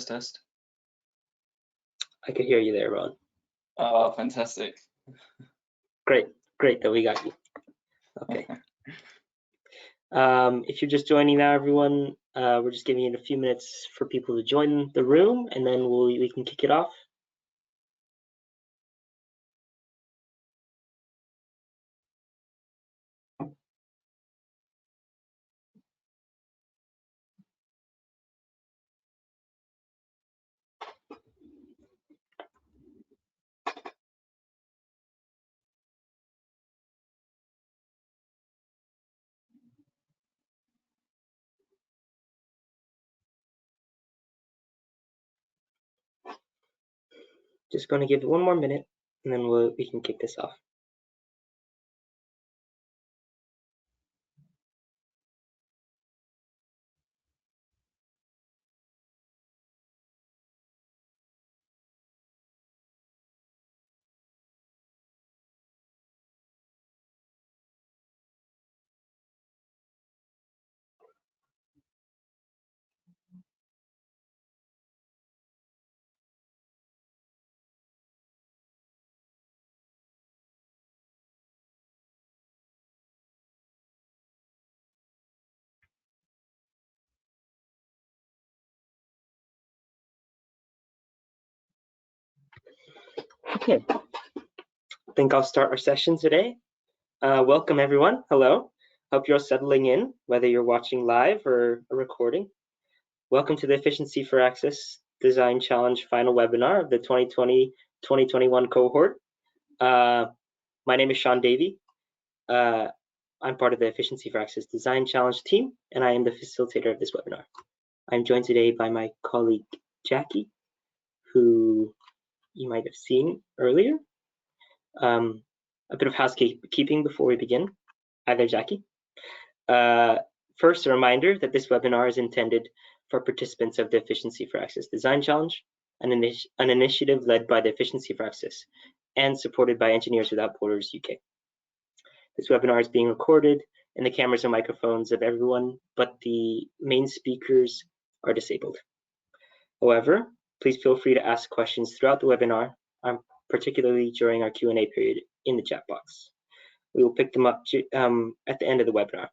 Test. I could hear you there, Ron. Oh, fantastic. Great that we got you. Okay. If you're just joining now, everyone, we're just giving it a few minutes for people to join the room, and then we can kick it off. Just going to give it one more minute, and then we can kick this off. Okay, I think I'll start our session today. Welcome everyone, hello. Hope you're settling in, whether you're watching live or a recording. Welcome to the Efficiency for Access Design Challenge final webinar of the 2020-2021 cohort. My name is Sean Davey. I'm part of the Efficiency for Access Design Challenge team, and I am the facilitator of this webinar. I'm joined today by my colleague, Jackie, who you might have seen earlier. A bit of housekeeping before we begin. Hi there, Jackie. First, a reminder that this webinar is intended for participants of the Efficiency for Access Design Challenge, an initiative led by the Efficiency for Access and supported by Engineers Without Borders UK. This webinar is being recorded, and the cameras and microphones of everyone but the main speakers are disabled. However, please feel free to ask questions throughout the webinar, particularly during our Q&A period in the chat box. We will pick them up at the end of the webinar.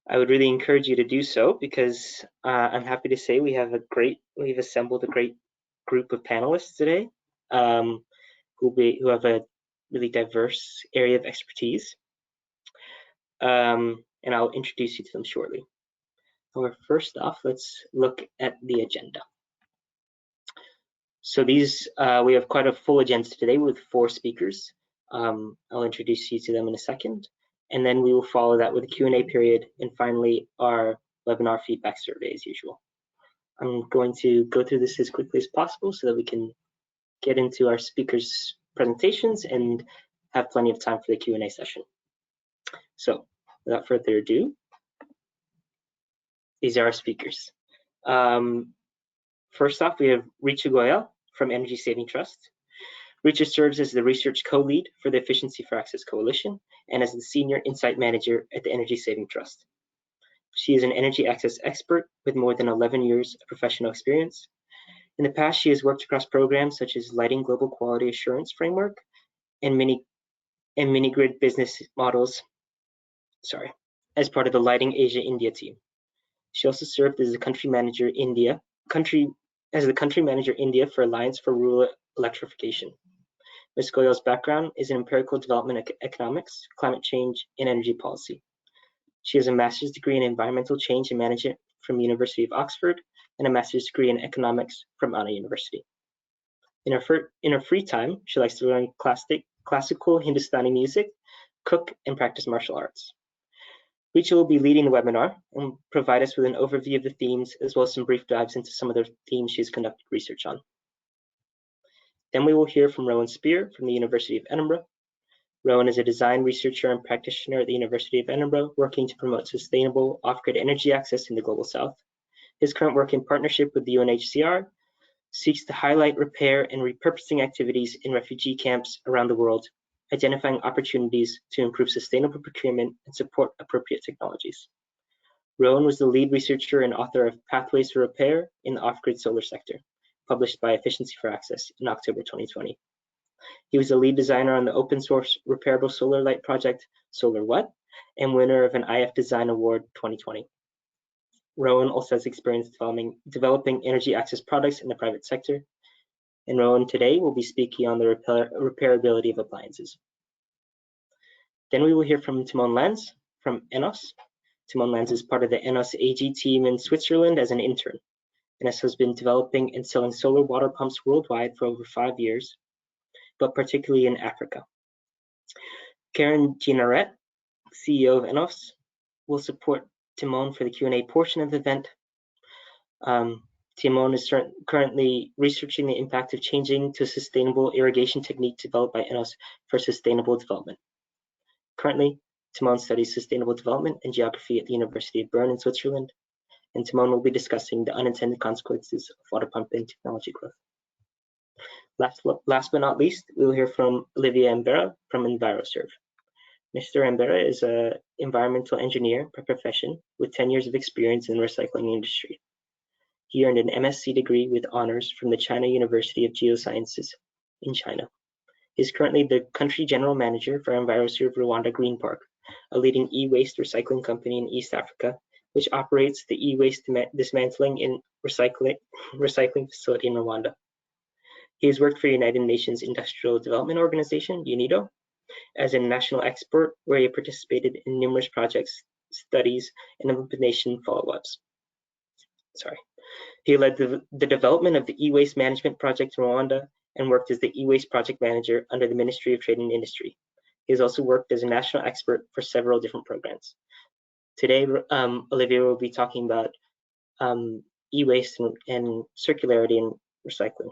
I would really encourage you to do so because I'm happy to say we've assembled a great group of panelists today who have a really diverse area of expertise. And I'll introduce you to them shortly. However, first off, let's look at the agenda. So we have quite a full agenda today with 4 speakers. I'll introduce you to them in a second, and then we will follow that with a Q&A period, and finally our webinar feedback survey as usual. I'm going to go through this as quickly as possible so that we can get into our speakers' presentations and have plenty of time for the Q&A session. So without further ado, these are our speakers. First off, we have Richa Goyal from Energy Saving Trust. Richa serves as the research co-lead for the Efficiency for Access Coalition and as the Senior Insight Manager at the Energy Saving Trust. She is an energy access expert with more than 11 years of professional experience. In the past, she has worked across programs such as Lighting Global Quality Assurance Framework and mini-grid business models, as part of the Lighting Asia India team. She also served as the country manager India for Alliance for Rural Electrification. Ms. Goyal's background is in empirical development economics, climate change, and energy policy. She has a master's degree in environmental change and management from the University of Oxford and a master's degree in economics from Anna University. In her free time, she likes to learn classical Hindustani music, cook, and practice martial arts. Richa will be leading the webinar and provide us with an overview of the themes as well as some brief dives into some of the themes she's conducted research on. Then we will hear from Rowan Spear from the University of Edinburgh. Rowan is a design researcher and practitioner at the University of Edinburgh, working to promote sustainable off-grid energy access in the Global South. His current work in partnership with the UNHCR seeks to highlight repair and repurposing activities in refugee camps around the world, identifying opportunities to improve sustainable procurement and support appropriate technologies. Rowan was the lead researcher and author of Pathways to Repair in the Off-Grid Solar Sector, published by Efficiency for Access in October 2020. He was the lead designer on the open source repairable solar light project Solar What, and winner of an IF Design Award 2020. Rowan also has experience developing energy access products in the private sector, and Rowan today will be speaking on the repairability of appliances. Then we will hear from Timon Lanz from ENOS. Timon Lanz is part of the ENOS AG team in Switzerland as an intern. ENOS has been developing and selling solar water pumps worldwide for over 5 years, but particularly in Africa. Karen Ginaret, CEO of ENOS, will support Timon for the Q&A portion of the event. Timon is currently researching the impact of changing to a sustainable irrigation technique developed by ENOS for sustainable development. Currently, Timon studies sustainable development and geography at the University of Bern in Switzerland, and Timon will be discussing the unintended consequences of water pumping technology growth. Last but not least, we will hear from Olivier Ambera from EnviroServe. Mr. Ambera is an environmental engineer by profession with 10 years of experience in the recycling industry. He earned an MSc degree with honors from the China University of Geosciences in China. He is currently the country general manager for EnviroServe Rwanda Green Park, a leading e-waste recycling company in East Africa, which operates the e-waste dismantling and recycling facility in Rwanda. He has worked for United Nations Industrial Development Organization, UNIDO, as a national expert, where he participated in numerous projects, studies, and implementation follow-ups. He led the development of the e-waste management project in Rwanda and worked as the e-waste project manager under the Ministry of Trade and Industry. He has also worked as a national expert for several different programs. Today, Olivier will be talking about e-waste and circularity and recycling.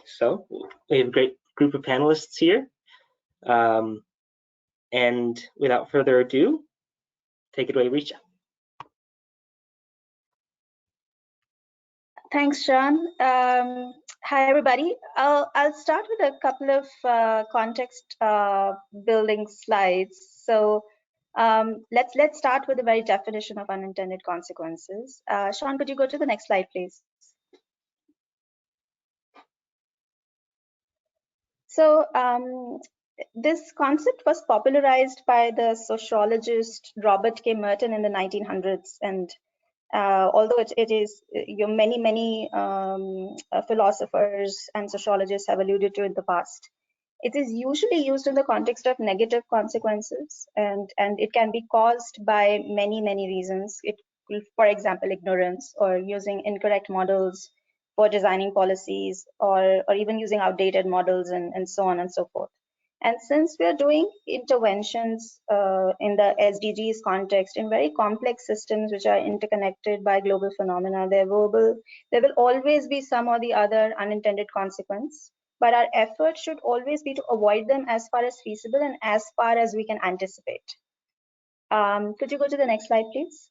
So we have a great group of panelists here. And without further ado, take it away, Richa. Thanks, Sean. Hi, everybody. I'll start with a couple of context building slides. So let's start with the very definition of unintended consequences. Sean, could you go to the next slide, please? So this concept was popularized by the sociologist Robert K. Merton in the 1900s, and although it is many philosophers and sociologists have alluded to in the past, it is usually used in the context of negative consequences, and it can be caused by many reasons. For example, ignorance, or using incorrect models for designing policies, or even using outdated models, and so on and so forth. And since we are doing interventions in the SDGs context in very complex systems which are interconnected by global phenomena, there will always be some or the other unintended consequence. But our effort should always be to avoid them as far as feasible and as far as we can anticipate. Could you go to the next slide, please?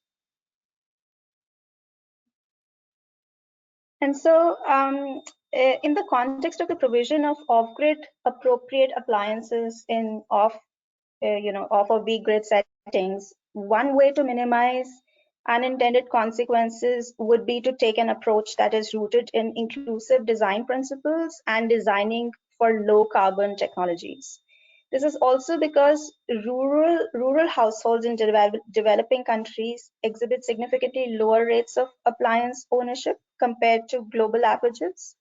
And so in the context of the provision of off-grid appropriate appliances in off or weak grid settings, one way to minimize unintended consequences would be to take an approach that is rooted in inclusive design principles and designing for low carbon technologies. This is also because rural households in developing countries exhibit significantly lower rates of appliance ownership compared to global averages.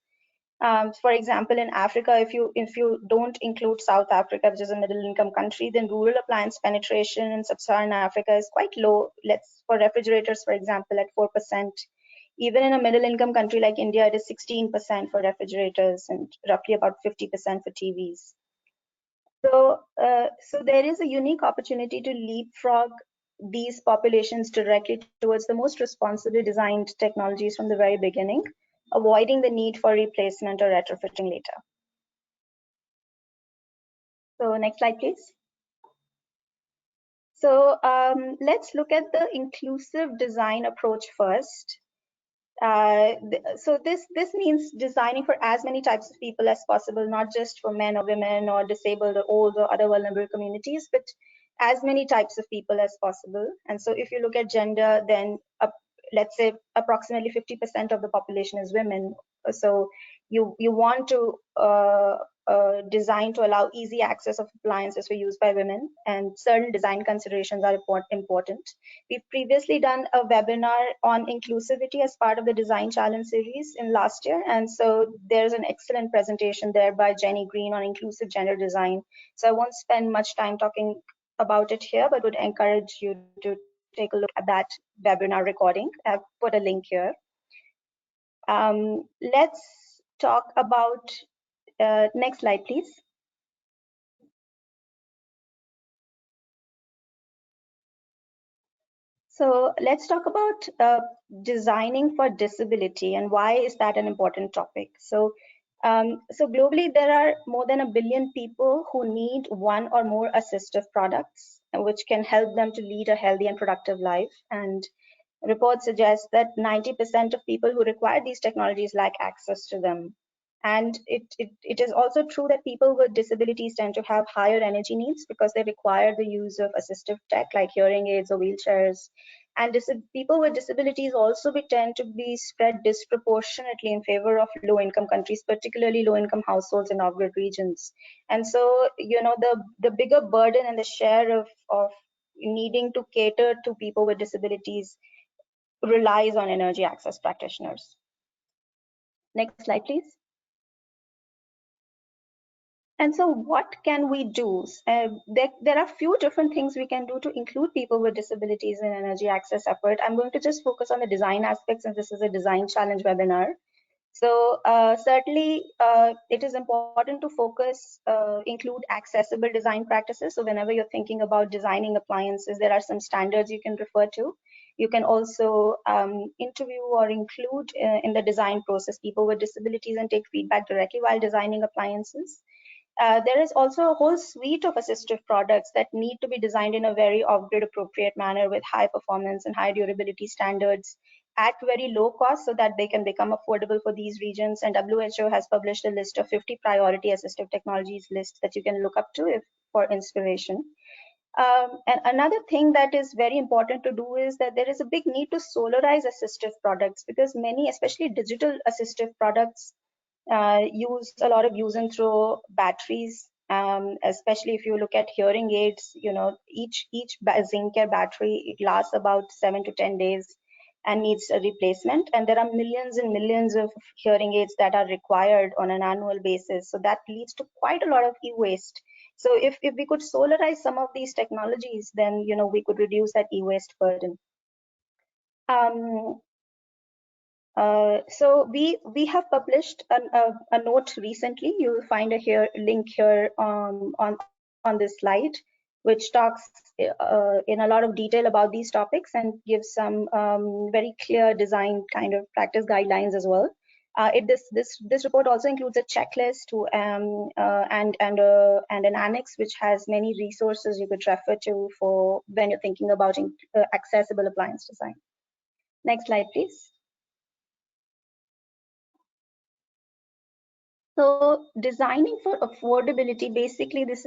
For example, in Africa, if you don't include South Africa, which is a middle-income country, then rural appliance penetration in sub-Saharan Africa is quite low. For refrigerators, for example, at 4%. Even in a middle-income country like India, it is 16% for refrigerators and roughly about 50% for TVs. So there is a unique opportunity to leapfrog these populations directly towards the most responsibly designed technologies from the very beginning, avoiding the need for replacement or retrofitting later. So next slide, please. So let's look at the inclusive design approach first. So this means designing for as many types of people as possible, not just for men or women or disabled or old or other vulnerable communities, but as many types of people as possible. And so if you look at gender, then let's say approximately 50% of the population is women. So you want to design to allow easy access of appliances for use by women, and certain design considerations are important. We've previously done a webinar on inclusivity as part of the design challenge series in last year, and so there's an excellent presentation there by Jenny Green on inclusive gender design. So I won't spend much time talking about it here, but would encourage you to take a look at that webinar recording. I've put a link here. Let's talk about, next slide, please. So let's talk about designing for disability and why is that an important topic. So globally, there are more than 1 billion people who need one or more assistive products, which can help them to lead a healthy and productive life. And reports suggest that 90% of people who require these technologies lack access to them. And it is also true that people with disabilities tend to have higher energy needs because they require the use of assistive tech like hearing aids or wheelchairs. And people with disabilities also tend to be spread disproportionately in favor of low-income countries, particularly low-income households in off-grid regions. And so, the bigger burden and the share of needing to cater to people with disabilities relies on energy access practitioners. Next slide, please. And so what can we do? There are a few different things we can do to include people with disabilities in energy access effort. I'm going to just focus on the design aspects, and this is a design challenge webinar. So certainly it is important to include accessible design practices. So whenever you're thinking about designing appliances, there are some standards you can refer to. You can also interview or include in the design process people with disabilities and take feedback directly while designing appliances. There is also a whole suite of assistive products that need to be designed in a very off-grid appropriate manner with high performance and high durability standards at very low cost so that they can become affordable for these regions. And WHO has published a list of 50 priority assistive technologies lists that you can look up to for inspiration. And another thing that is very important to do is that there is a big need to solarize assistive products because many, especially digital assistive products, use a lot of use and throw batteries, especially if you look at hearing aids. Each zinc care battery, it lasts about 7 to 10 days and needs a replacement, and there are millions and millions of hearing aids that are required on an annual basis, so that leads to quite a lot of e-waste. So if we could solarize some of these technologies, then we could reduce that e-waste burden. So we have published a note recently. You will find a link here on this slide, which talks in a lot of detail about these topics and gives some very clear design kind of practice guidelines as well. This report also includes a checklist and an annex which has many resources you could refer to for when you're thinking about accessible appliance design. Next slide, please. So designing for affordability, basically this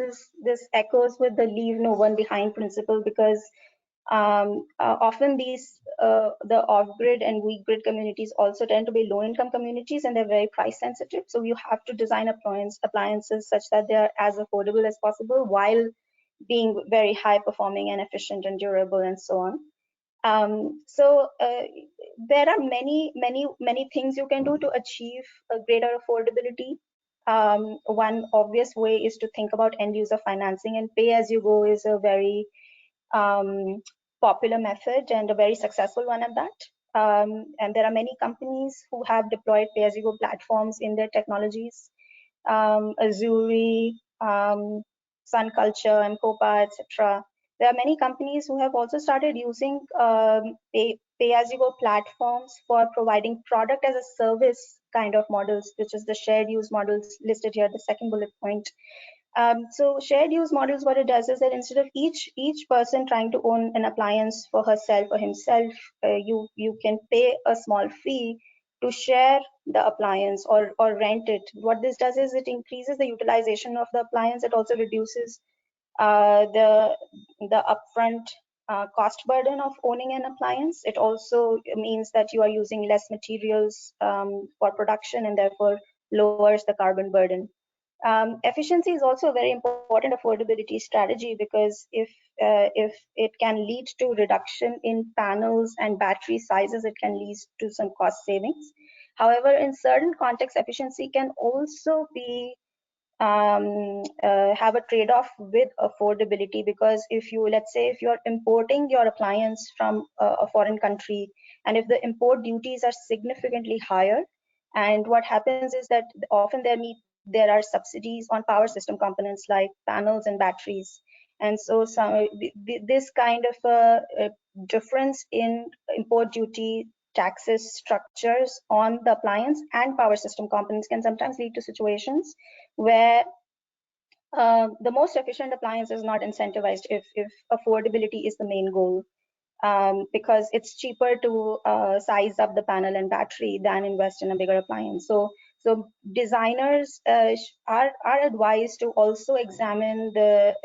echoes with the leave no one behind principle, because often the off-grid and weak grid communities also tend to be low-income communities, and they're very price sensitive. So you have to design appliances such that they are as affordable as possible while being very high performing and efficient and durable and so on. There are many things you can do to achieve a greater affordability. One obvious way is to think about end user financing, and pay as you go is a very popular method and a very successful one at that. And there are many companies who have deployed pay as you go platforms in their technologies. Azuri, Sun Culture, and Copa, etc. There are many companies who have also started using pay-as-you-go platforms for providing product as a service kind of models, which is the shared use models listed here, the second bullet point. So shared use models, what it does is that instead of each person trying to own an appliance for herself or himself, you can pay a small fee to share the appliance or rent it. What this does is it increases the utilization of the appliance. It also reduces the upfront cost burden of owning an appliance. It also means that you are using less materials for production and therefore lowers the carbon burden. Efficiency is also a very important affordability strategy because if it can lead to reduction in panels and battery sizes, it can lead to some cost savings. However, in certain contexts, efficiency can also be have a trade-off with affordability, because if you, let's say, if you're importing your appliance from a foreign country, and if the import duties are significantly higher, and what happens is that often there are subsidies on power system components like panels and batteries, and so this kind of a difference in import duty taxes structures on the appliance and power system components can sometimes lead to situations where the most efficient appliance is not incentivized if affordability is the main goal, because it's cheaper to size up the panel and battery than invest in a bigger appliance. So designers are advised to also examine the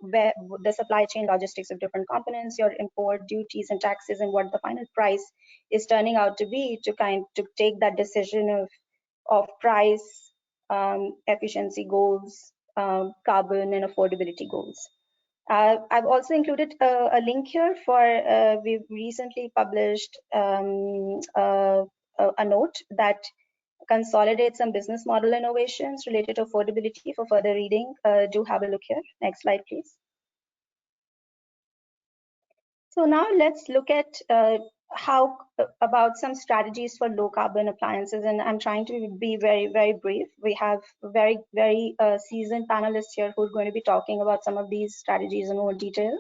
where the supply chain logistics of different components, your import duties and taxes, and what the final price is turning out to be, to take that decision of price, efficiency goals, carbon and affordability goals. I've also included a link here for we've recently published a note that consolidates some business model innovations related to affordability. For further reading, do have a look here. Next slide, please. So now let's look at about some strategies for low carbon appliances, and I'm trying to be very, very brief. We have very, very seasoned panelists here who are going to be talking about some of these strategies in more detail.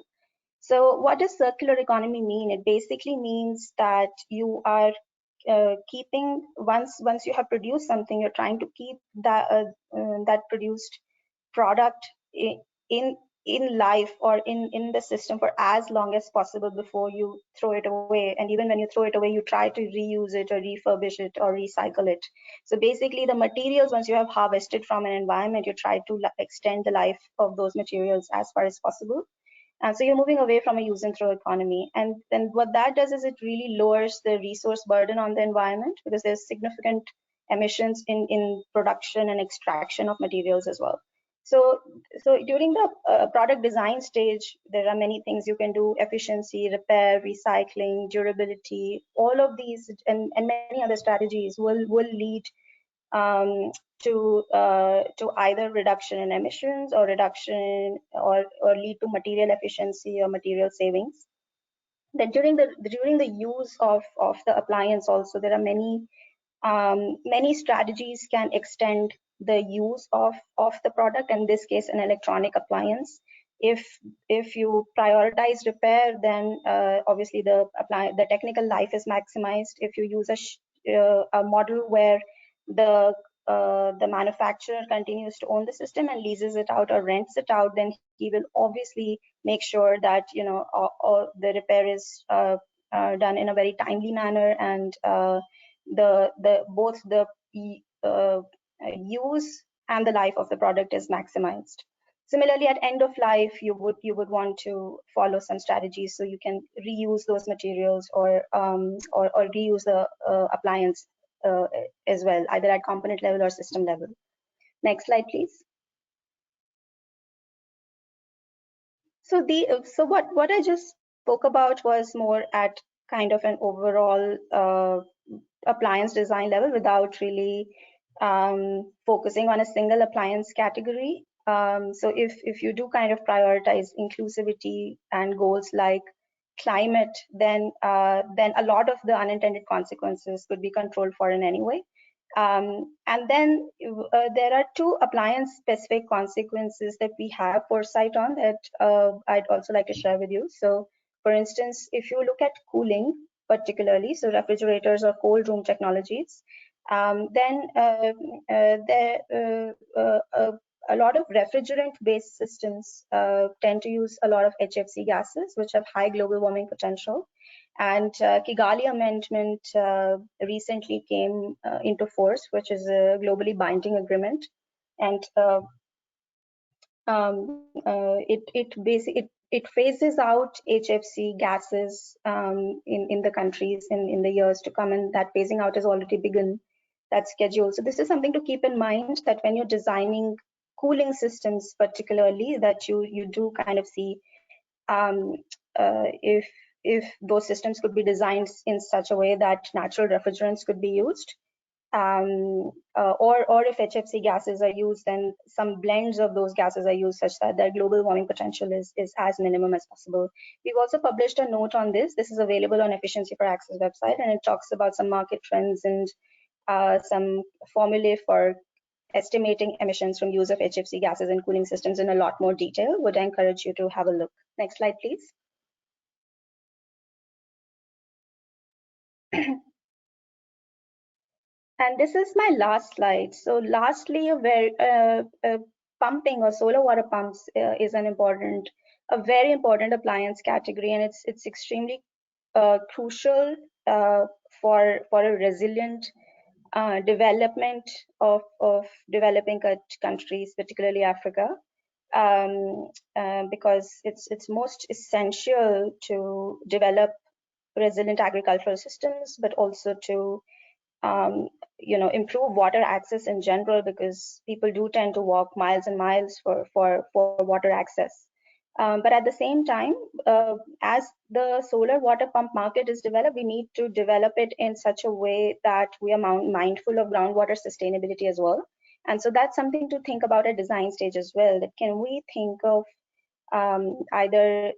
So what does circular economy mean? It basically means that you are keeping, once you have produced something, you're trying to keep that produced product in life or in the system for as long as possible before you throw it away. And even when you throw it away, you try to reuse it or refurbish it or recycle it. So basically, the materials, once you have harvested from an environment, you try to extend the life of those materials as far as possible. And so you're moving away from a use and throw economy. And then what that does is it really lowers the resource burden on the environment, because there's significant emissions in production and extraction of materials as well. So during the product design stage, there are many things you can do: efficiency, repair, recycling, durability. All of these and many other strategies will lead to either reduction in emissions or reduction or lead to material efficiency or material savings. Then during the use of the appliance also, there are many strategies can extend the use of the product. In this case, an electronic appliance. If you prioritize repair, then obviously the technical life is maximized. If you use a model where the manufacturer continues to own the system and leases it out or rents it out, then he will obviously make sure that all the repair is done in a very timely manner, and both the use and the life of the product is maximized. Similarly, at end of life, you would want to follow some strategies so you can reuse those materials or reuse the appliance as well, either at component level or system level. Next slide, please. So what I just spoke about was more at kind of an overall appliance design level, without really focusing on a single appliance category. So if you do kind of prioritize inclusivity and goals like climate, then a lot of the unintended consequences could be controlled for in any way. And then there are two appliance specific consequences that we have foresight on that I'd also like to share with you. So for instance, if you look at cooling particularly, so refrigerators or cold room technologies, then a lot of refrigerant-based systems tend to use a lot of HFC gases, which have high global warming potential. And Kigali Amendment recently came into force, which is a globally binding agreement. And It phases out HFC gases in the countries in the years to come, and that phasing out has already begun. That schedule. So this is something to keep in mind, that when you're designing cooling systems, particularly, that you do kind of see if those systems could be designed in such a way that natural refrigerants could be used, or if HFC gases are used, then some blends of those gases are used such that their global warming potential is as minimum as possible. We've also published a note on this. This is available on Efficiency for Access website, and it talks about some market trends and some formulae for estimating emissions from use of HFC gases in cooling systems in a lot more detail. Would encourage you to have a look. Next slide, please. And this is my last slide. So lastly, pumping or solar water pumps is a very important appliance category, and it's extremely crucial for a resilient development of developing countries, particularly Africa, because it's most essential to develop resilient agricultural systems, but also to improve water access in general, because people do tend to walk miles and miles for water access. But at the same time, as the solar water pump market is developed, we need to develop it in such a way that we are mindful of groundwater sustainability as well. And so that's something to think about at design stage as well. That can we think of either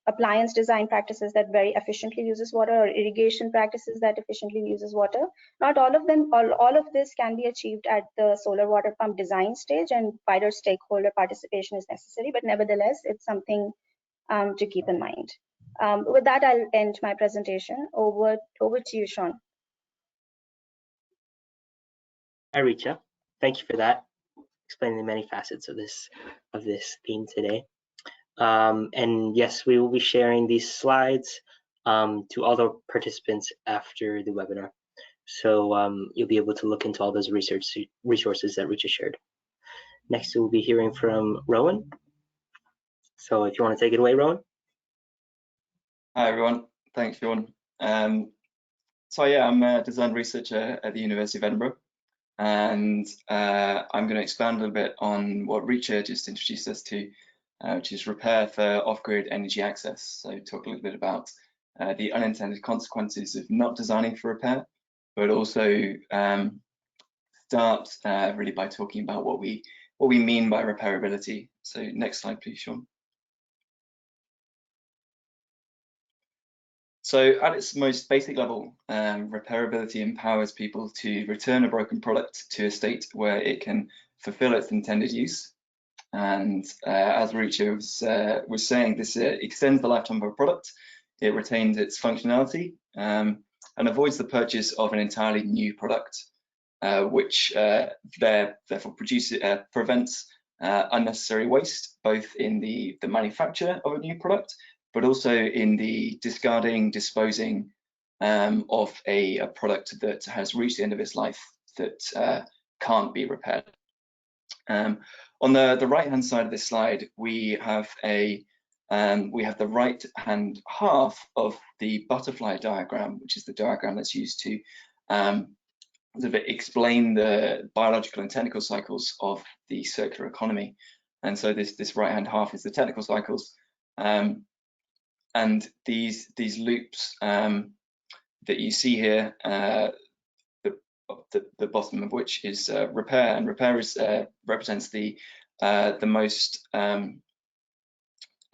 appliance design practices that very efficiently uses water, or irrigation practices that efficiently uses water. Not all of them, all of this can be achieved at the solar water pump design stage, and wider stakeholder participation is necessary, but nevertheless, it's something to keep in mind. With that, I'll end my presentation. Over to you, Sean. Hi, Richa. Thank you for that, explaining the many facets of this theme today. And yes, we will be sharing these slides to all the participants after the webinar. So you'll be able to look into all those resources that Richa shared. Next, we'll be hearing from Rowan. So if you want to take it away, Rowan. Hi, everyone. Thanks, Sean. So yeah, I'm a design researcher at the University of Edinburgh, and I'm going to expand a little bit on what Richa just introduced us to, which is repair for off-grid energy access. So talk a little bit about the unintended consequences of not designing for repair, but also start really by talking about what we mean by repairability. So next slide, please, Sean. So at its most basic level, repairability empowers people to return a broken product to a state where it can fulfill its intended use. And as Richa was saying, this extends the lifetime of a product, it retains its functionality, and avoids the purchase of an entirely new product, which therefore prevents unnecessary waste, both in the manufacture of a new product, but also in the discarding, disposing of a product that has reached the end of its life that can't be repaired. On the right-hand side of this slide, we have the right-hand half of the butterfly diagram, which is the diagram that's used to explain the biological and technical cycles of the circular economy. And so this right-hand half is the technical cycles, and these loops that you see here, the bottom of which is repair, and repair represents the most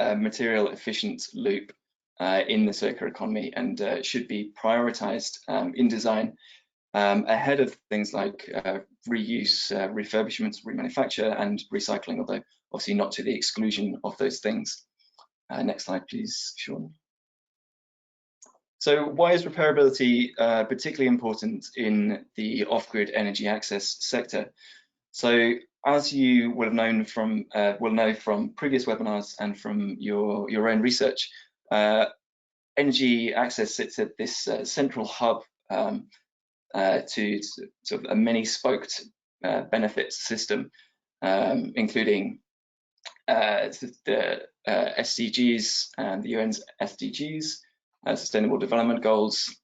material efficient loop in the circular economy, and should be prioritized in design ahead of things like reuse, refurbishments, remanufacture, and recycling, although obviously not to the exclusion of those things. Next slide, please, Sean. So why is repairability particularly important in the off-grid energy access sector? So as you will have known from know from previous webinars and from your own research, energy access sits at this central hub to sort of a many-spoked benefits system, including the SDGs and the UN's SDGs, Sustainable Development Goals,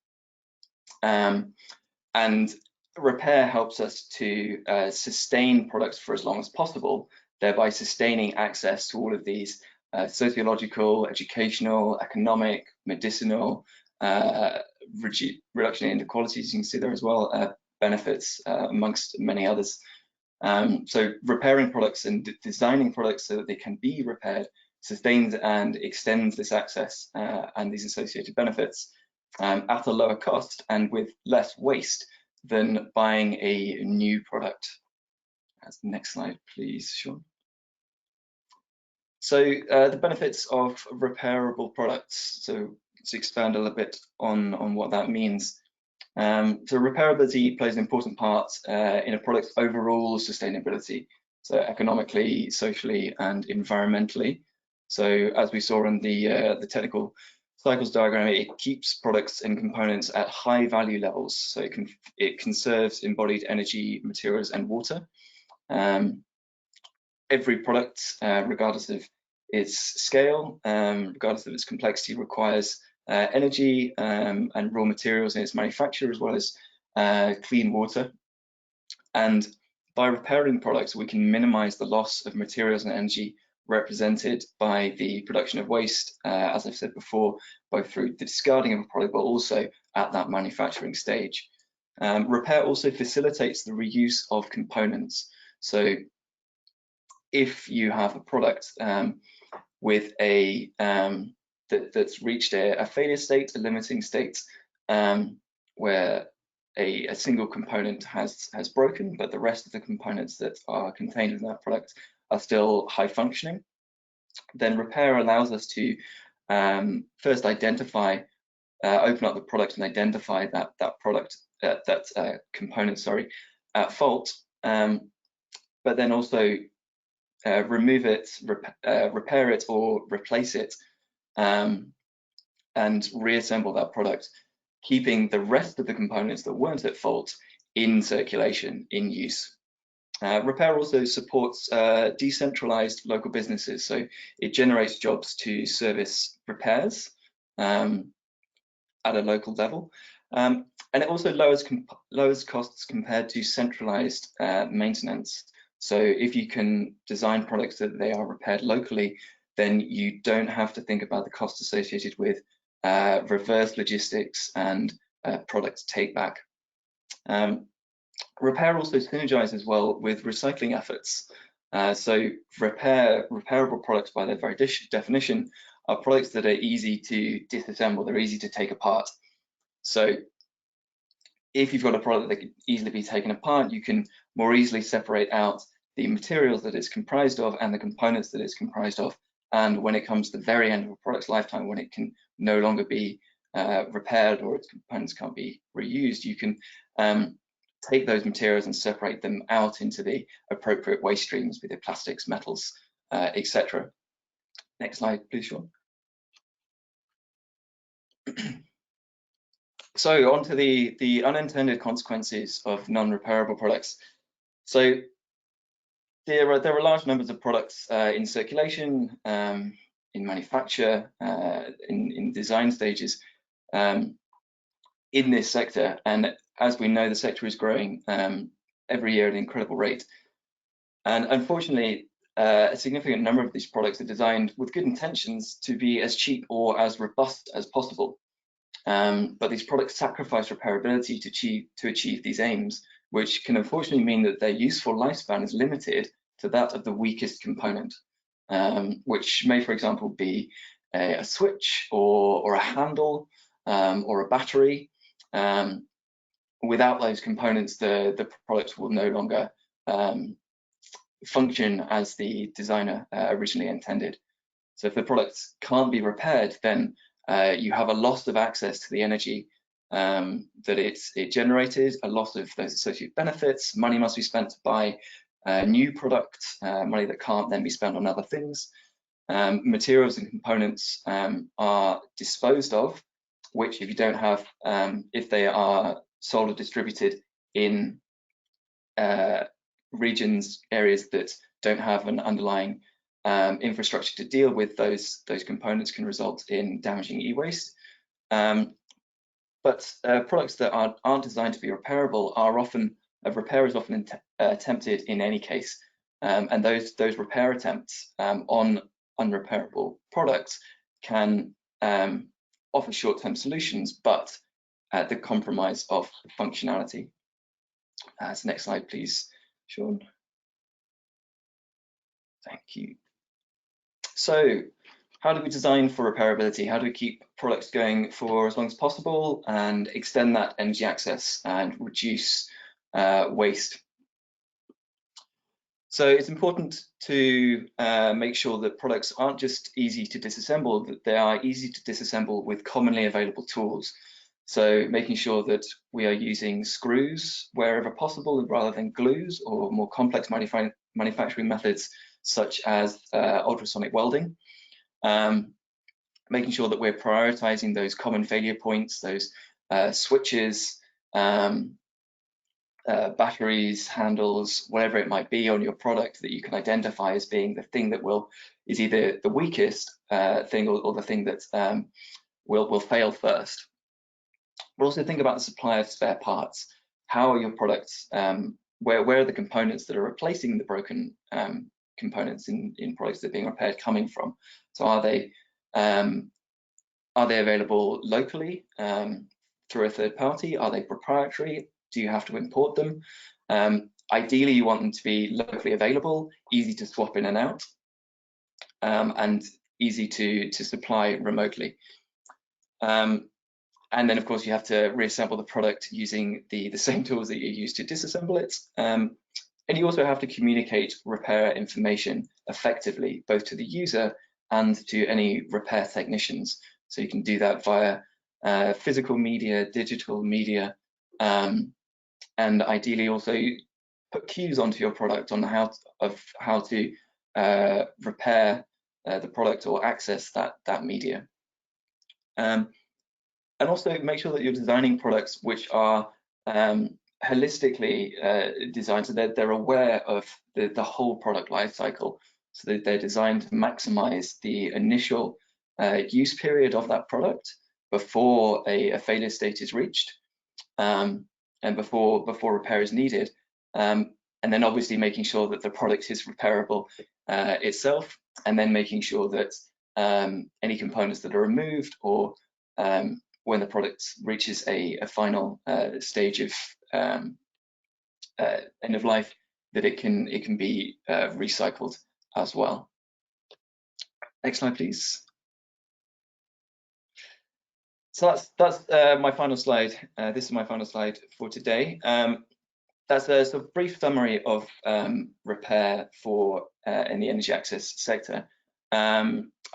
and repair helps us to sustain products for as long as possible, thereby sustaining access to all of these sociological, educational, economic, medicinal, reduction in inequalities, you can see there as well, benefits amongst many others. So repairing products and designing products so that they can be repaired sustains and extends this access and these associated benefits at a lower cost and with less waste than buying a new product. That's the next slide, please, Sean. So the benefits of repairable products. So let's expand a little bit on what that means. So repairability plays an important part in a product's overall sustainability, so economically, socially, and environmentally. So as we saw in the technical cycles diagram, it keeps products and components at high value levels. So it conserves embodied energy, materials, and water. Every product, regardless of its scale, regardless of its complexity, requires energy and raw materials in its manufacture, as well as clean water. And by repairing products, we can minimize the loss of materials and energy represented by the production of waste, as I've said before, both through the discarding of a product, but also at that manufacturing stage. Repair also facilitates the reuse of components. So if you have a product with a that's reached a failure state, a limiting state, where a single component has broken, but the rest of the components that are contained in that product are still high functioning, then repair allows us to first identify, open up the product and identify that component, sorry, at fault, but then also remove it, repair it, or replace it, and reassemble that product, keeping the rest of the components that weren't at fault in circulation, in use. Repair also supports decentralized local businesses, so it generates jobs to service repairs at a local level, and it also lowers costs compared to centralized maintenance. So if you can design products so that they are repaired locally, then you don't have to think about the costs associated with reverse logistics and product take back. Repair also synergizes well with recycling efforts. So repairable products, by their very definition, are products that are easy to disassemble, they're easy to take apart. So if you've got a product that can easily be taken apart, you can more easily separate out the materials that it's comprised of and the components that it's comprised of. And when it comes to the very end of a product's lifetime, when it can no longer be repaired or its components can't be reused, you can take those materials and separate them out into the appropriate waste streams, be they plastics, metals, etc. Next slide, please, Sean. So on to the unintended consequences of non-repairable products. So there are large numbers of products in circulation, in manufacture, in design stages in this sector, and as we know, the sector is growing every year at an incredible rate. And unfortunately, a significant number of these products are designed with good intentions to be as cheap or as robust as possible. But these products sacrifice repairability to achieve these aims, which can unfortunately mean that their useful lifespan is limited to that of the weakest component, which may, for example, be a switch or a handle or a battery. Without those components, the product will no longer function as the designer originally intended. So if the product can't be repaired, then you have a loss of access to the energy that it generated, a loss of those associated benefits. Money must be spent to buy new products, money that can't then be spent on other things. Materials and components are disposed of, which if you don't have, if they are sold or distributed in regions, areas that don't have an underlying infrastructure to deal with those components can result in damaging e-waste. But products that aren't designed to be repairable are often, repair is often attempted in any case. And those repair attempts on unrepairable products can offer short-term solutions, but at the compromise of functionality. So next slide, please, Sean. Thank you. So how do we design for repairability? How do we keep products going for as long as possible and extend that energy access and reduce waste? So it's important to make sure that products aren't just easy to disassemble, that they are easy to disassemble with commonly available tools. So making sure that we are using screws wherever possible rather than glues or more complex manufacturing methods such as ultrasonic welding. Making sure that we're prioritizing those common failure points, those switches, batteries, handles, whatever it might be on your product that you can identify as being the thing that is either the weakest thing or the thing that will fail first. But also think about the supply of spare parts. How are your products, where are the components that are replacing the broken components in products that are being repaired coming from? So are they available locally through a third party? Are they proprietary? Do you have to import them? Ideally, you want them to be locally available, easy to swap in and out, and easy to supply remotely. And then, of course, you have to reassemble the product using the same tools that you use to disassemble it. And you also have to communicate repair information effectively, both to the user and to any repair technicians. So you can do that via physical media, digital media, and ideally also put cues onto your product on how to repair the product or access that media. And also make sure that you're designing products which are holistically designed, so that they're aware of the whole product life cycle, so that they're designed to maximize the initial use period of that product before a failure state is reached, and before repair is needed, and then obviously making sure that the product is repairable itself, and then making sure that any components that are removed or when the product reaches a final stage of end of life, that it can be recycled as well. Next slide, please. So that's my final slide. This is my final slide for today. That's a sort of brief summary of repair in the energy access sector.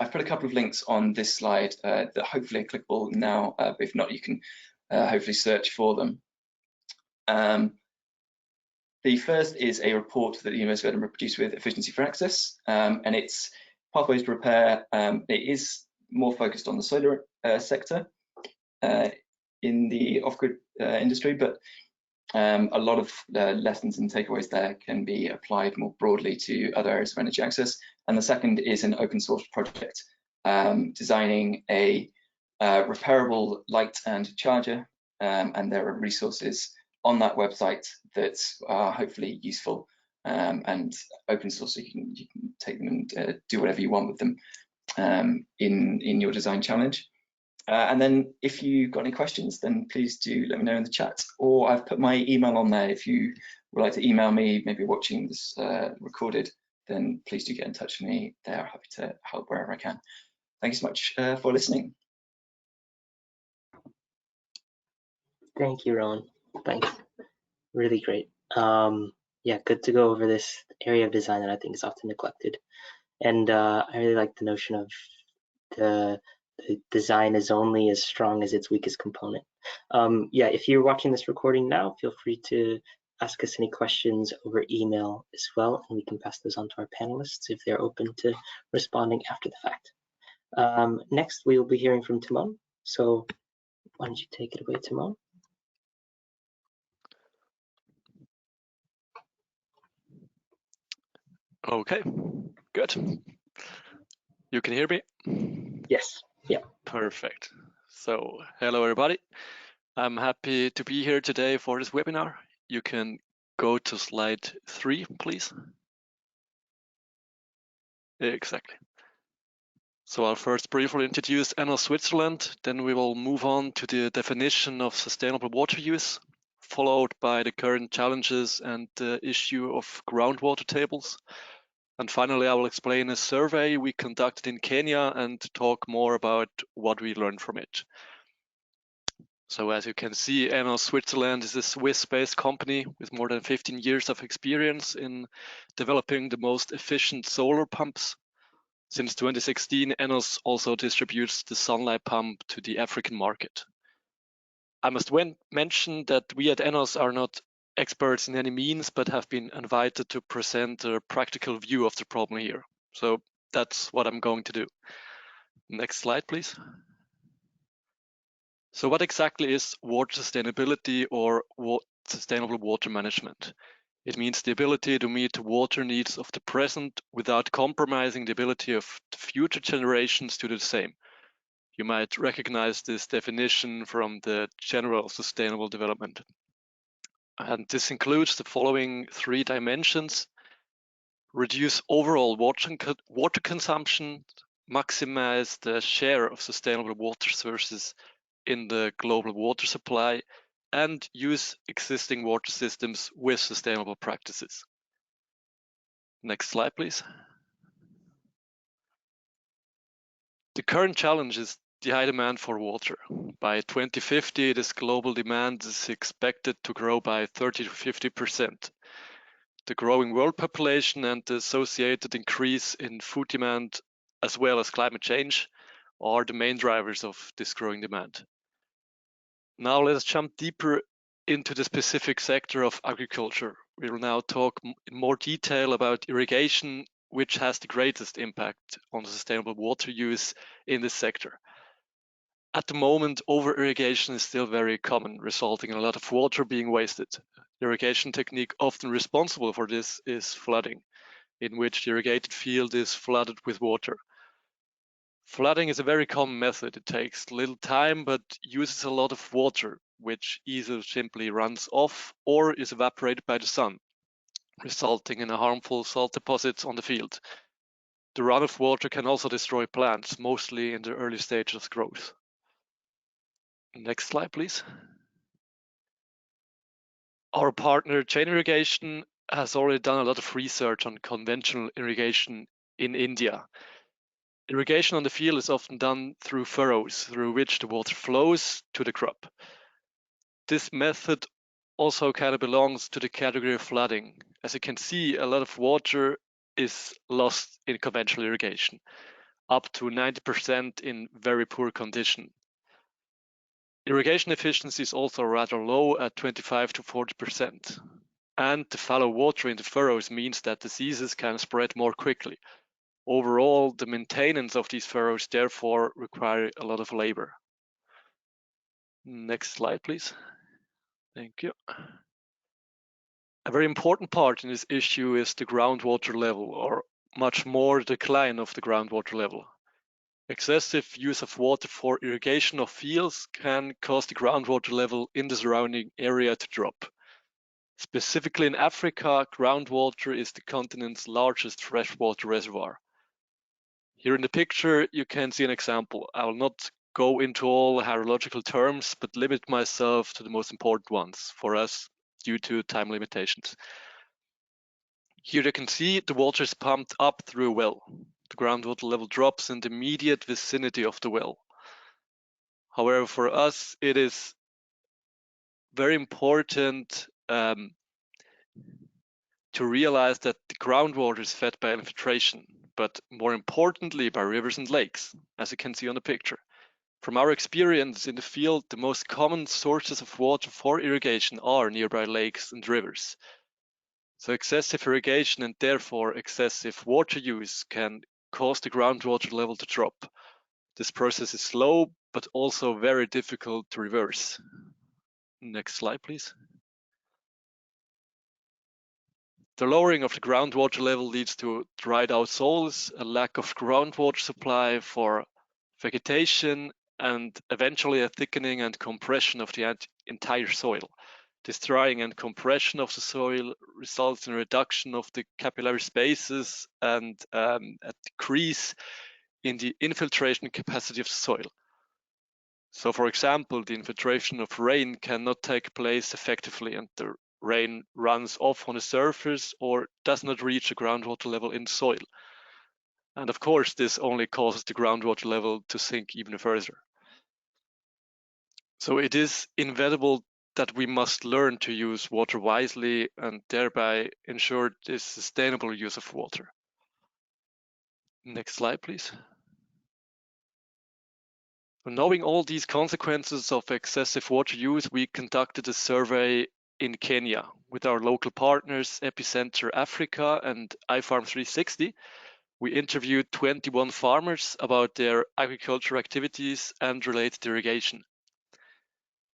I've put a couple of links on this slide that hopefully are clickable now, but if not, you can hopefully search for them. The first is a report that the University of Edinburgh produced with Efficiency for Access, and it's Pathways to Repair. It is more focused on the solar sector in the off-grid industry, but a lot of lessons and takeaways there can be applied more broadly to other areas of energy access. And the second is an open source project designing a repairable light and charger, and there are resources on that website that are hopefully useful and open source, so you can take them and do whatever you want with them in your design challenge. And then if you've got any questions, then please do let me know in the chat, or I've put my email on there. If you would like to email me, maybe watching this recorded, then please do get in touch with me there. Happy to help wherever I can. Thank you so much for listening. Thank you, Rowan. Thanks. Really great. Yeah, good to go over this area of design that I think is often neglected. And I really like the notion of the design is only as strong as its weakest component. Yeah, if you're watching this recording now, feel free to ask us any questions over email as well, and we can pass those on to our panelists if they're open to responding after the fact. Next, we will be hearing from Timon. So why don't you take it away, Timon? Okay, good. You can hear me? Yes. Yeah. Perfect. So, hello everybody. I'm happy to be here today for this webinar. You can go to slide 3, please. Exactly. So I'll first briefly introduce ENOS Switzerland, then we will move on to the definition of sustainable water use, followed by the current challenges and the issue of groundwater tables. And finally, I will explain a survey we conducted in Kenya and talk more about what we learned from it. So as you can see, ENOS Switzerland is a Swiss-based company with more than 15 years of experience in developing the most efficient solar pumps. Since 2016, ENOS also distributes the sunlight pump to the African market. I must mention that we at ENOS are not experts in any means, but have been invited to present a practical view of the problem here. So that's what I'm going to do. Next slide, please. So what exactly is water sustainability or sustainable water management? It means the ability to meet the water needs of the present without compromising the ability of the future generations to do the same. You might recognize this definition from the General Sustainable Development. And this includes the following 3 dimensions: reduce overall water consumption, maximize the share of sustainable water sources in the global water supply, and use existing water systems with sustainable practices. Next slide, please. The current challenge is the high demand for water. By 2050, this global demand is expected to grow by 30 to 50%. The growing world population and the associated increase in food demand, as well as climate change, are the main drivers of this growing demand. Now let us jump deeper into the specific sector of agriculture. We will now talk in more detail about irrigation, which has the greatest impact on sustainable water use in this sector. At the moment, over-irrigation is still very common, resulting in a lot of water being wasted. The irrigation technique often responsible for this is flooding, in which the irrigated field is flooded with water. Flooding is a very common method. It takes little time but uses a lot of water, which either simply runs off or is evaporated by the sun, resulting in harmful salt deposits on the field. The runoff water can also destroy plants, mostly in the early stages of growth. Next slide, please. Our partner Chain Irrigation has already done a lot of research on conventional irrigation in India. Irrigation on the field is often done through furrows, through which the water flows to the crop. This method also kind of belongs to the category of flooding. As you can see, a lot of water is lost in conventional irrigation, up to 90% in very poor condition. Irrigation efficiency is also rather low at 25 to 40%. And the fallow water in the furrows means that diseases can spread more quickly. Overall, the maintenance of these furrows therefore require a lot of labor. Next slide, please. Thank you. A very important part in this issue is the groundwater level, or much more the decline of the groundwater level. Excessive use of water for irrigation of fields can cause the groundwater level in the surrounding area to drop. Specifically in Africa, groundwater is the continent's largest freshwater reservoir. Here in the picture, you can see an example. I will not go into all hydrological terms, but limit myself to the most important ones for us due to time limitations. Here you can see the water is pumped up through a well. The groundwater level drops in the immediate vicinity of the well. However, for us, it is very important to realize that the groundwater is fed by infiltration, but more importantly by rivers and lakes, as you can see on the picture. From our experience in the field, the most common sources of water for irrigation are nearby lakes and rivers. So excessive irrigation and therefore excessive water use can cause the groundwater level to drop. This process is slow, but also very difficult to reverse. Next slide, please. The lowering of the groundwater level leads to dried out soils, a lack of groundwater supply for vegetation, and eventually a thickening and compression of the entire soil. This drying and compression of the soil results in a reduction of the capillary spaces and a decrease in the infiltration capacity of the soil. So, for example, the infiltration of rain cannot take place effectively, and the rain runs off on the surface or does not reach the groundwater level in the soil. And of course, this only causes the groundwater level to sink even further. So it is inevitable that we must learn to use water wisely and thereby ensure this sustainable use of water. Next slide, please. Knowing all these consequences of excessive water use, we conducted a survey in Kenya with our local partners, Epicenter Africa and iFarm 360. We interviewed 21 farmers about their agriculture activities and related irrigation.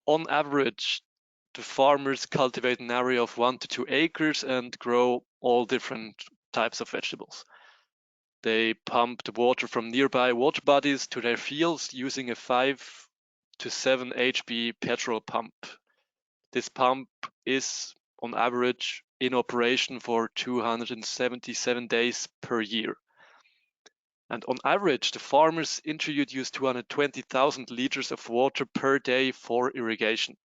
On average, the farmers cultivate an area of 1 to 2 acres and grow all different types of vegetables. They pump the water from nearby water bodies to their fields using a 5 to 7 HP petrol pump. This pump is, on average, in operation for 277 days per year. And on average, the farmers use 220,000 liters of water per day for irrigation.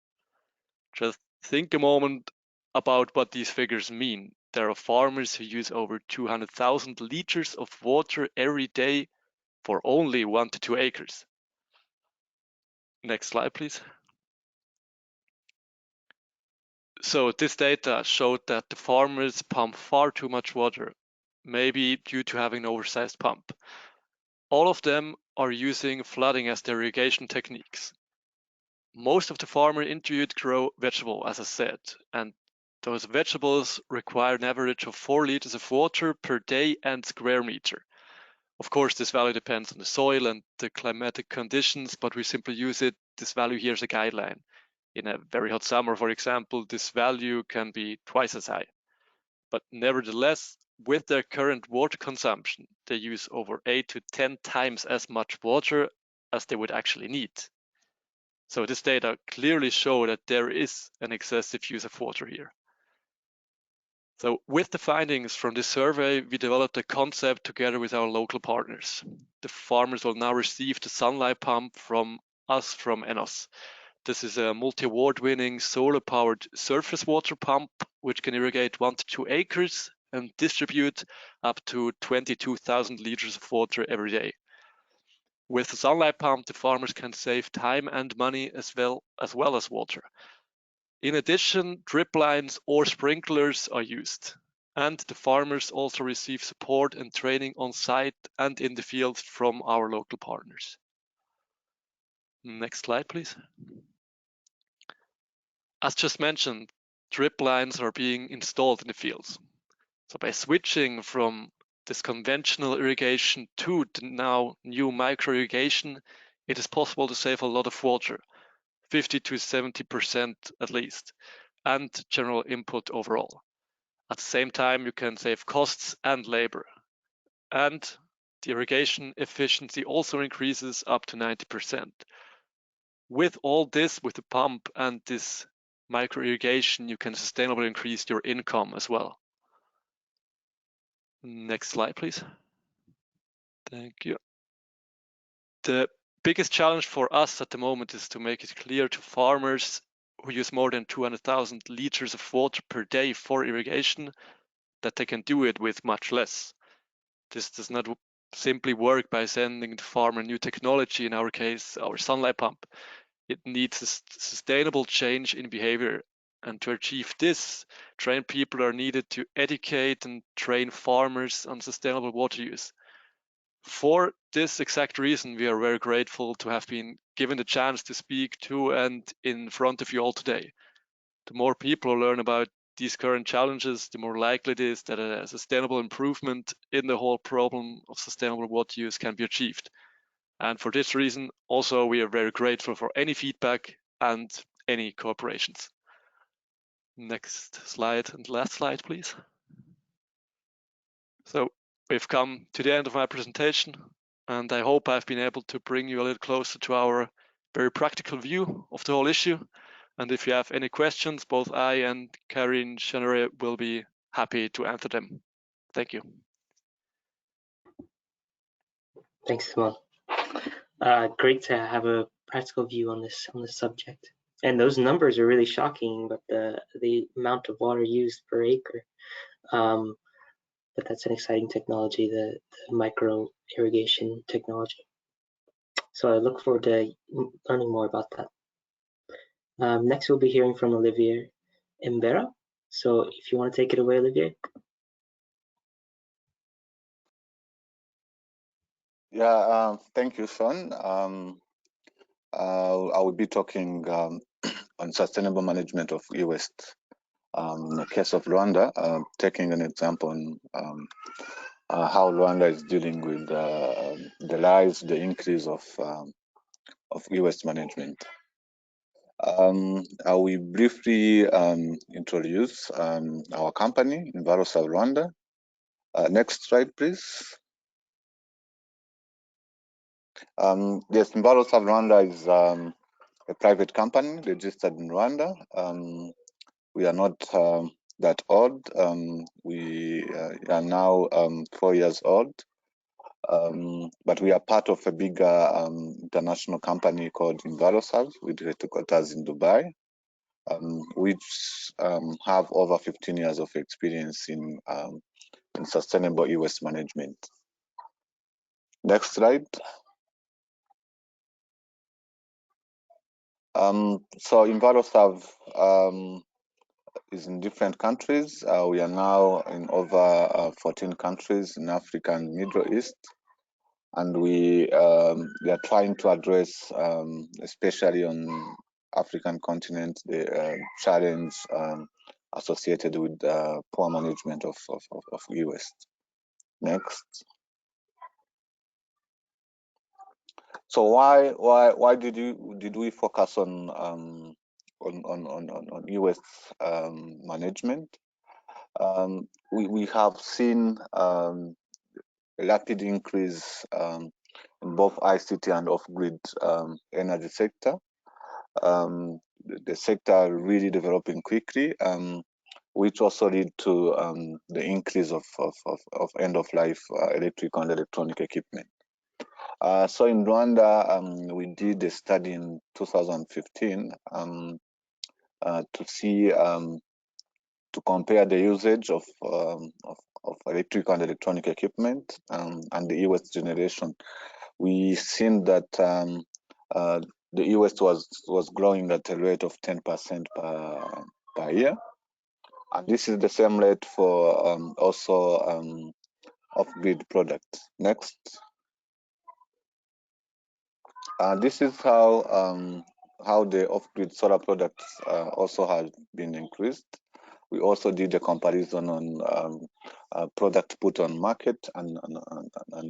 Just think a moment about what these figures mean. There are farmers who use over 200,000 liters of water every day for only 1 to 2 acres. Next slide, please. So this data showed that the farmers pump far too much water, maybe due to having an oversized pump. All of them are using flooding as their irrigation techniques. Most of the farmers interviewed grow vegetables, as I said, and those vegetables require an average of 4 liters of water per day and square meter. Of course, this value depends on the soil and the climatic conditions, but we simply use this value here as a guideline. In a very hot summer, for example, this value can be twice as high. But nevertheless, with their current water consumption, they use over 8 to 10 times as much water as they would actually need. So this data clearly show that there is an excessive use of water here. So with the findings from this survey, we developed a concept together with our local partners. The farmers will now receive the sunlight pump from us from ENOS. This is a multi-award-winning solar-powered surface water pump, which can irrigate 1 to 2 acres and distribute up to 22,000 liters of water every day. With the sunlight pump, the farmers can save time and money as well as water. In addition, drip lines or sprinklers are used, and the farmers also receive support and training on site and in the field from our local partners. Next slide, please. As just mentioned, drip lines are being installed in the fields. So by switching from this conventional irrigation to the now new micro irrigation, it is possible to save a lot of water, 50 to 70% at least, and general input overall. At the same time, you can save costs and labor. And the irrigation efficiency also increases up to 90%. With all this, with the pump and this micro irrigation, you can sustainably increase your income as well. Next slide, please. Thank you. The biggest challenge for us at the moment is to make it clear to farmers who use more than 200,000 liters of water per day for irrigation that they can do it with much less. This does not simply work by sending the farmer new technology, in our case, our sunlight pump. It needs a sustainable change in behavior. And to achieve this, trained people are needed to educate and train farmers on sustainable water use. For this exact reason, we are very grateful to have been given the chance to speak to and in front of you all today. The more people learn about these current challenges, the more likely it is that a sustainable improvement in the whole problem of sustainable water use can be achieved. And for this reason, also, we are very grateful for any feedback and any cooperations. Next slide and last slide, please. So we've come to the end of my presentation, and I hope I've been able to bring you a little closer to our very practical view of the whole issue. And if you have any questions, both I and Karin Chenere will be happy to answer them. Thank you. Thanks, Simon. Great to have a practical view on this subject. And those numbers are really shocking, but the amount of water used per acre. But that's an exciting technology, the micro irrigation technology. So I look forward to learning more about that. Next, we'll be hearing from Olivier Imbera. So if you want to take it away, Olivier. Yeah, thank you, Sean. I will be talking on sustainable management of e-waste. In the case of Rwanda, taking an example on how Rwanda is dealing with the increase of e-waste management. I will briefly introduce our company, Enviroserve Rwanda. Next slide, please. Yes, Enviroserve Rwanda is a private company registered in Rwanda. We are not that old. We are now 4 years old, but we are part of a bigger international company called Enviroserve with headquarters in Dubai, which have over 15 years of experience in sustainable e-waste management. Next slide. So Enviroserve is in different countries. We are now in over 14 countries in Africa and Middle East, and we are trying to address, especially on African continent, the challenge associated with poor management of e-waste. Next. So why did we focus on e-waste management? We have seen a rapid increase in both ICT and off-grid energy sector. The sector really developing quickly, which also lead to the increase of end-of-life electrical and electronic equipment. So in Rwanda, we did a study in 2015 to see to compare the usage of electrical and electronic equipment and the e-waste generation. We seen that the e-waste was growing at a rate of 10% per year, and this is the same rate for also off-grid products. Next. This is how the off-grid solar products also have been increased. We also did a comparison on product put on market and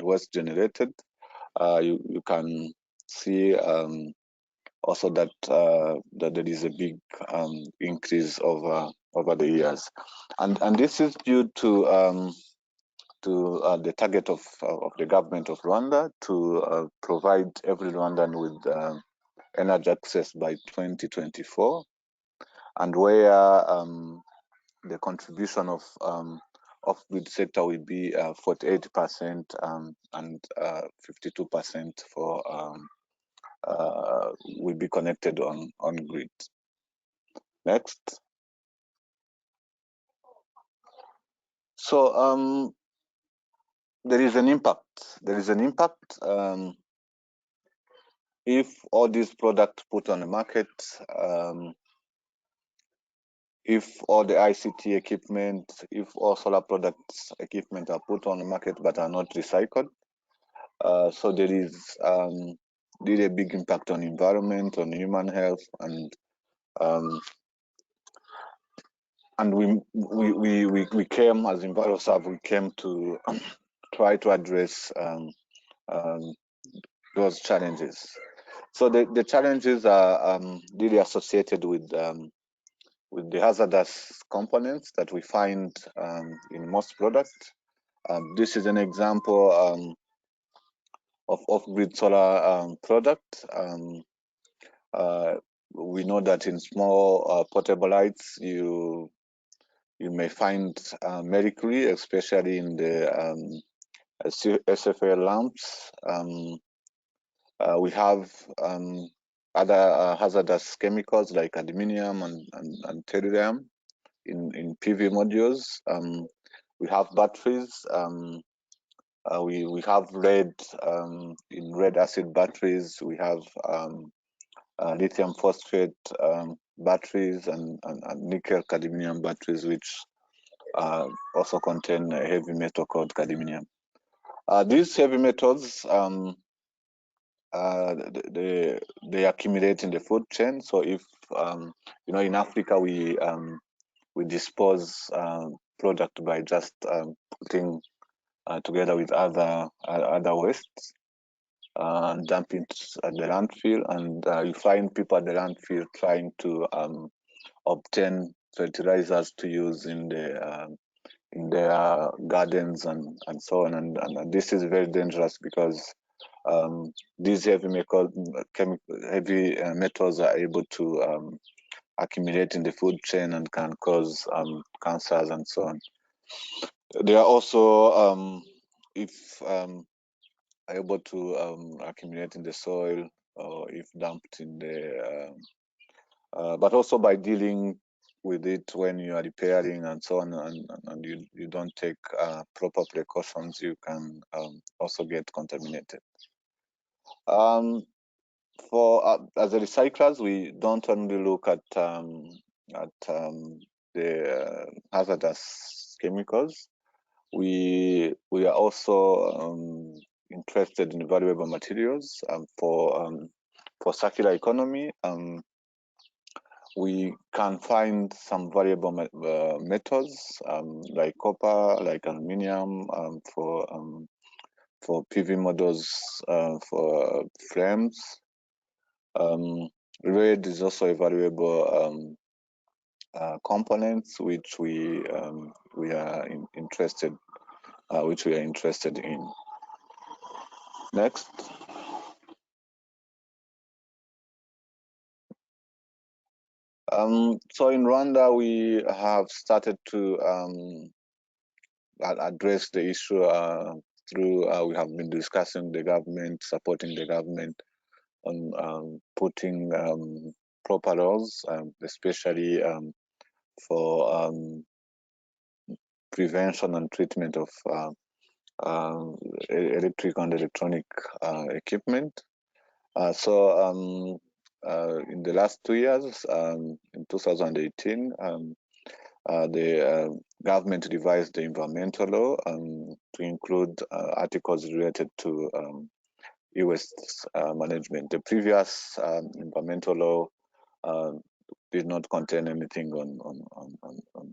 waste generated. You can see also that that there is a big increase over the years, and this is due to the target of the government of Rwanda to provide every Rwandan with energy access by 2024, and where the contribution of off-grid sector will be 48% and 52% for will be connected on grid. Next. So there is an impact. There is an impact if all these products put on the market, if all the ICT equipment, if all solar products equipment are put on the market but are not recycled. So there is really a big impact on environment, on human health, and we came as Enviroserve, we came to try to address those challenges. So the challenges are really associated with the hazardous components that we find in most products. This is an example of off-grid solar product. We know that in small portable lights, you may find mercury, especially in the SFL lamps. We have other hazardous chemicals like aluminum and tellurium in PV modules. We have batteries. We have lead in lead acid batteries. We have lithium phosphate batteries and nickel cadmium batteries, which also contain a heavy metal called cadmium. These heavy metals they accumulate in the food chain. So if in Africa we dispose product by just putting together with other wastes and dumping at the landfill, and you find people at the landfill trying to obtain fertilizers to use in their gardens and so on, and this is very dangerous because these heavy metals are able to accumulate in the food chain and can cause cancers and so on. They are also, if able to accumulate in the soil or if dumped in the, but also by dealing with it when you are repairing and so on, and you don't take proper precautions, you can also get contaminated. For as a recyclers, we don't only look at the hazardous chemicals. We are also interested in valuable materials for circular economy. We can find some valuable metals like copper, like aluminium for PV models, for frames. Lead is also a valuable components which we are interested in. Next. So in Rwanda, we have started to address the issue through we have been discussing the government, supporting the government on putting proper laws, especially for prevention and treatment of electric and electronic equipment. So in the last 2 years, in 2018, the government revised the environmental law to include articles related to e-waste management. The previous environmental law did not contain anything on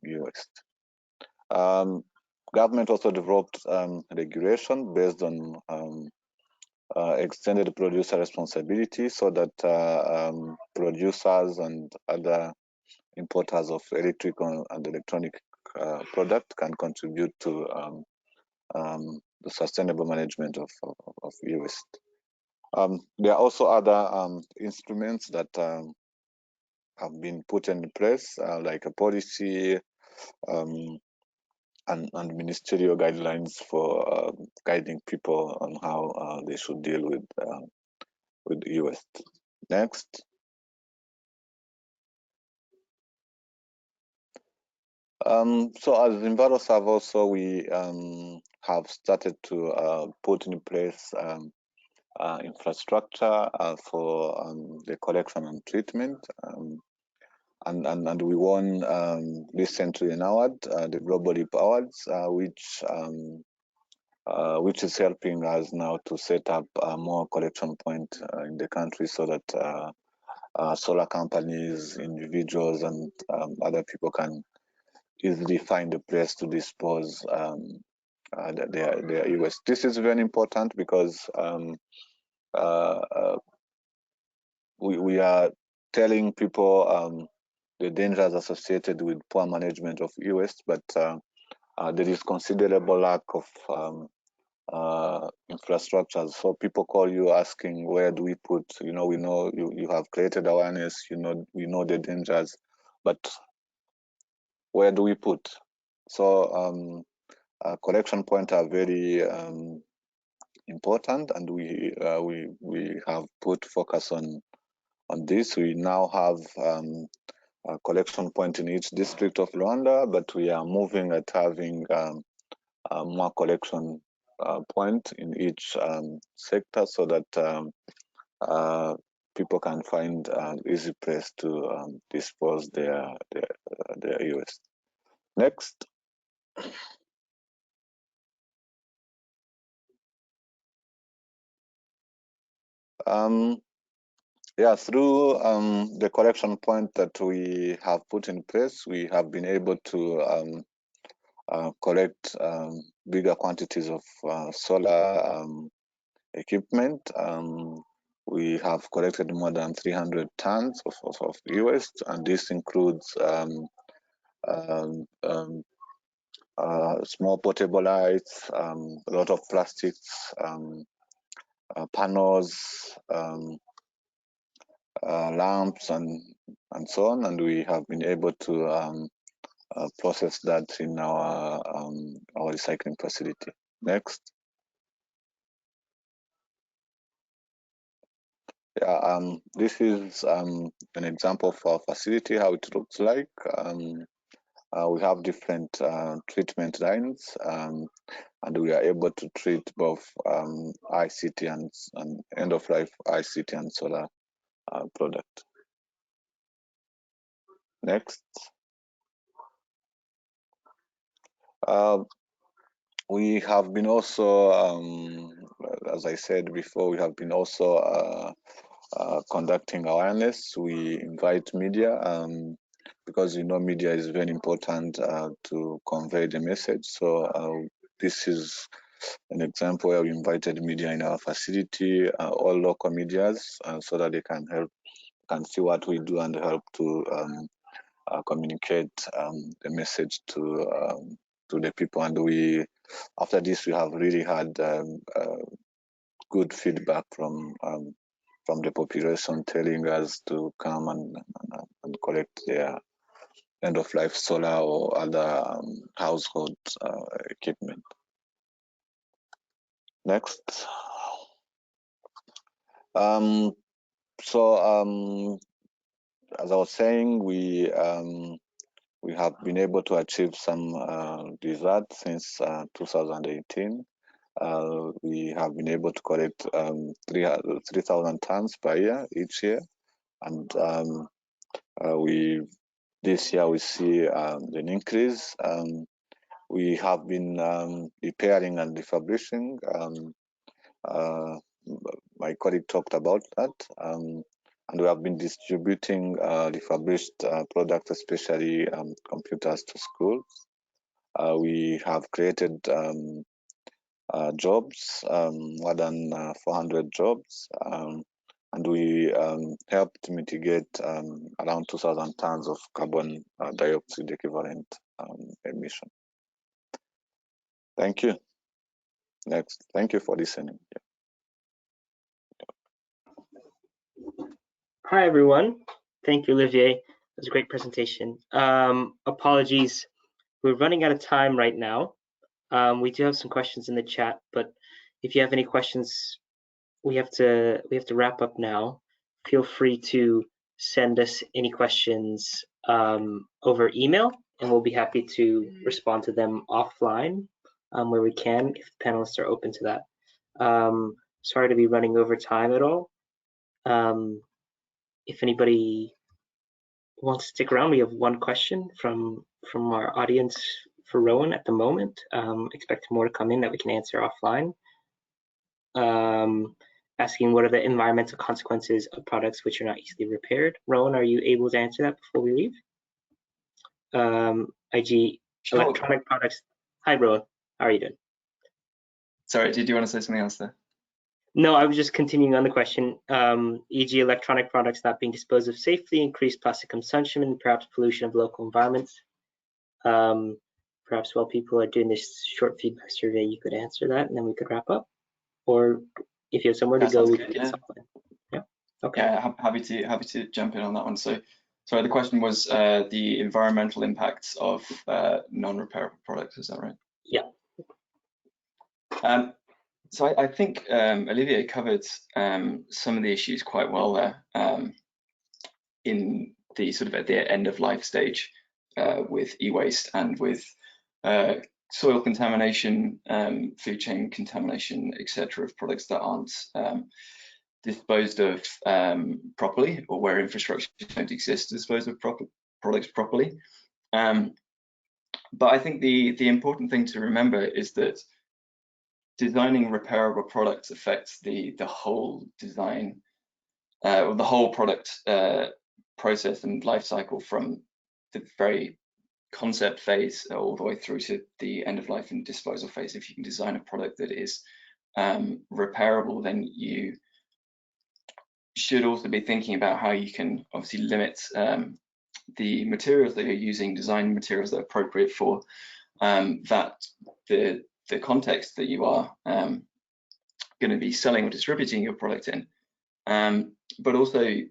e-waste. Government also developed regulation based on extended producer responsibility, so that producers and other importers of electric and electronic product can contribute to the sustainable management of e-waste. There are also other instruments that have been put in place, like a policy and ministerial guidelines for guiding people on how they should deal with e-waste. Next. So as EnviroServe also, we have started to put in place infrastructure for the collection and treatment, and we won recently an award, the Global Leap Awards, which is helping us now to set up more collection points in the country, so that solar companies, individuals, and other people can easily find a place to dispose their e-waste. This is very important because we are telling people the dangers associated with poor management of e-waste, but there is considerable lack of infrastructure. So people call you asking, where do we put? We know you have created awareness. We know the dangers, but where do we put? So collection points are very important, and we have put focus on this. We now have a collection point in each district of Rwanda, but we are moving at having more collection point in each sector, so that people can find an easy place to dispose their e-waste. Next. Yeah, through the collection point that we have put in place, we have been able to collect bigger quantities of solar equipment. We have collected more than 300 tons of e-waste, and this includes small portable lights, a lot of plastics, panels, lamps, and so on. And we have been able to process that in our recycling facility. Next. Yeah, this is an example of our facility, how it looks like. We have different treatment lines, and we are able to treat both ICT and end-of-life ICT and solar product. Next. We have been also, as I said before, we have been also conducting awareness. We invite media because media is very important to convey the message. So this is an example where we invited media in our facility, all local medias, so that they can see what we do and help to communicate the message to the people. And after this, we have really had good feedback from the population, telling us to come and collect their end-of-life solar or other household equipment. Next. As I was saying, we have been able to achieve some results since 2018. We have been able to collect 3,000 tons per year each year, and this year we see an increase. We have been repairing and refurbishing. My colleague talked about that, and we have been distributing refurbished products, especially computers, to schools. We have created jobs, more than 400 jobs, and we helped mitigate around 2,000 tons of carbon dioxide equivalent emission. Thank you. Next. Thank you for listening. Hi, everyone. Thank you, Olivier. It was a great presentation. Apologies, we're running out of time right now. We do have some questions in the chat, but if you have any questions, we have to wrap up now. Feel free to send us any questions over email, and we'll be happy to respond to them offline where we can, if the panelists are open to that. Sorry to be running over time at all. If anybody wants to stick around, we have one question from our audience for Rowan at the moment. Expect more to come in that we can answer offline. Asking what are the environmental consequences of products which are not easily repaired. Rowan, are you able to answer that before we leave? IG Sure. Electronic products. Hi, Rowan. How are you doing? Sorry, did you want to say something else there? No, I was just continuing on the question. E.g., electronic products not being disposed of safely, increased plastic consumption, and perhaps pollution of local environments. perhaps while people are doing this short feedback survey, you could answer that, and then we could wrap up. Or if you have somewhere to go, we can get offline. Yeah. Okay. Yeah, happy to jump in on that one. So, sorry, the question was the environmental impacts of non-repairable products. Is that right? Yeah. So I think Olivier covered some of the issues quite well there in the sort of at the end of life stage with e-waste and with soil contamination, food chain contamination, etc., of products that aren't disposed of properly, or where infrastructure don't exist to dispose of products properly. But I think the important thing to remember is that designing repairable products affects the whole design or the whole product process and life cycle, from the very concept phase all the way through to the end of life and disposal phase. If you can design a product that is repairable, then you should also be thinking about how you can obviously limit the materials that you're using, design materials that are appropriate for the context that you are going to be selling or distributing your product in. But also,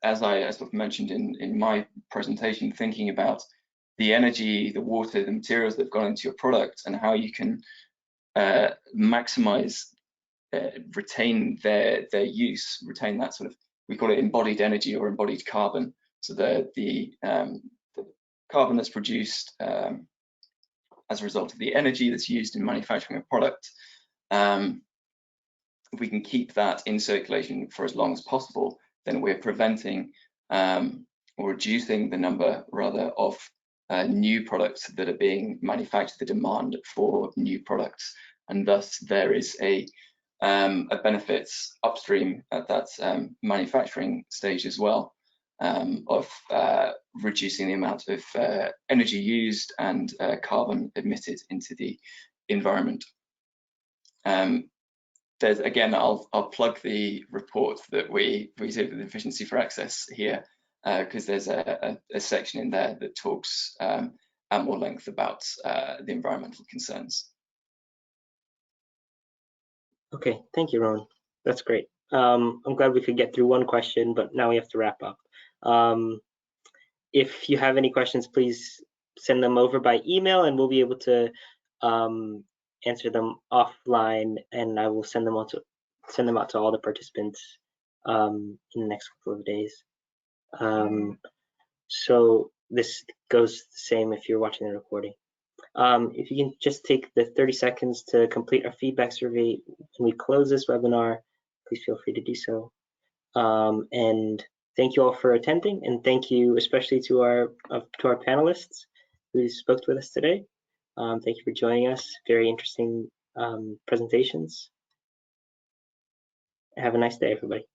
as I sort of mentioned in my presentation, thinking about the energy, the water, the materials that have gone into your product, and how you can maximize, retain their use, retain that sort of, we call it embodied energy or embodied carbon. So the carbon that's produced as a result of the energy that's used in manufacturing a product, if we can keep that in circulation for as long as possible, then we're preventing or reducing the number, rather, of new products that are being manufactured, the demand for new products, and thus there is a benefits upstream at that manufacturing stage as well, of reducing the amount of energy used and carbon emitted into the environment. There's, again, I'll plug the report that we did with Efficiency for Access here, because there's a section in there that talks at more length about the environmental concerns. Okay, thank you, Ron. That's great. I'm glad we could get through one question, but now we have to wrap up. If you have any questions, please send them over by email, and we'll be able to answer them offline, and I will send them out to all the participants in the next couple of days. So this goes the same if you're watching the recording. If you can just take the 30 seconds to complete our feedback survey when we close this webinar, please feel free to do so. And thank you all for attending, and thank you especially to our panelists who spoke with us today. Thank you for joining us. Very interesting presentations. Have a nice day, everybody.